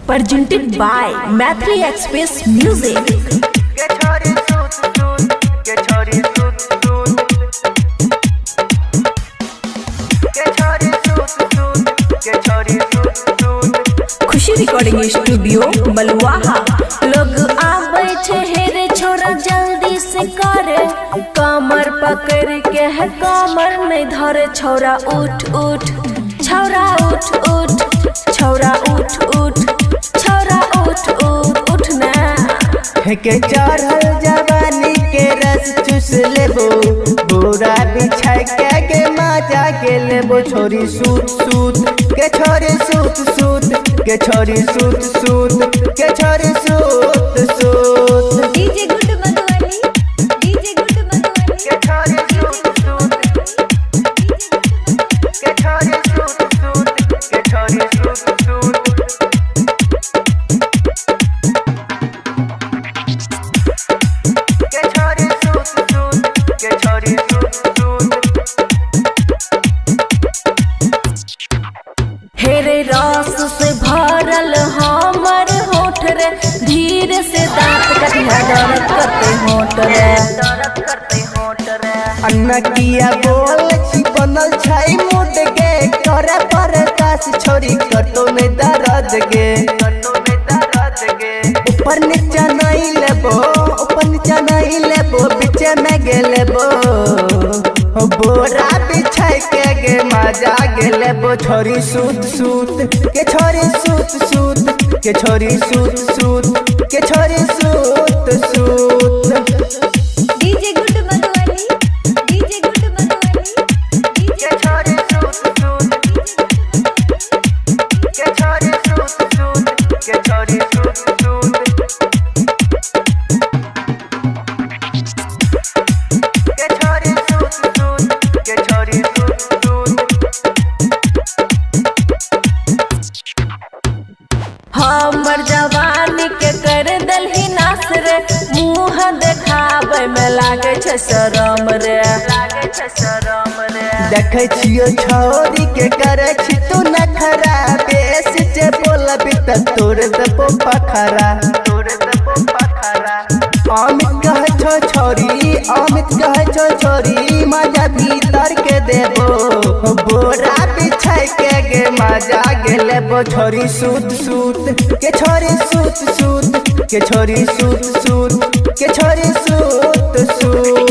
presented by Mathli Express Music. Khushi recording studio Maluaha. लोग आवे छे हेरे छोरा जल्दी से करे, कमर पकड़ के है कमर नहीं धरे। छोरा उठ उठ छोरा उठ उठ छोरा उठ उठ छोरा उठ उठ उठना के चढ़ल जवानी के रस चूस लेबो, बोरा बिछा के मजा के लेबो। छोरी सूत सूत के छोरी सूत सूत के छोरी सूत सूत के छोरी सूत सूत। DJ good Madhubani, DJ good Madhubani के छोरी सूत सूत के छोरी सूत सूत के छोरी सूत सूत के छोरी सूत सूत के छोरी सूत सूत। हेरे रस से भरल हमर होठ रे, धीरे से दांत कटिया दर्द करते होठ रे, दर्द करते होठ रे। अन्ना किया बोल छी बनल छाई मुड गे, करे परदास छोरी कतो ने दर्द गे, कतो ने दर्द गे। ऊपर नीचा नहीं लेबो, ऊपर नीचा नहीं लेबो, बीचे में गे लेबो। बोरा बिछाई के गे मजा गे लेबो। छोरी सूत सूत के छोरी सूत सूत के छोरी सूत सूत के छोरी सूत सूत। DJ good Madhubani, DJ good Madhubani के छोरी सूत सूत के छोरी सूत सूत के छोरी सूत सूत के छोरी सूत सूत के छोरी सूत सूत। हमर जवानी के कर दल ही नास रे, मुँह देखाबै में लागे छे शरम रे, लागे छे शरम रे। देखे छियो छोरी के करे छी तू नखरा, बेस जे बोलबी त तोड़ देबो पखरा, तोड़ देबो पखरा। अमित कहे छो छोरी, अमित कहे छो छोरी, मजा भीतर के देबो। बोरा बिछाई के गे मजा गे लेबो। छोरी सूत सूत के छोरी सूत सूत के छोरी सूत सूत के छोरी सूत सूत।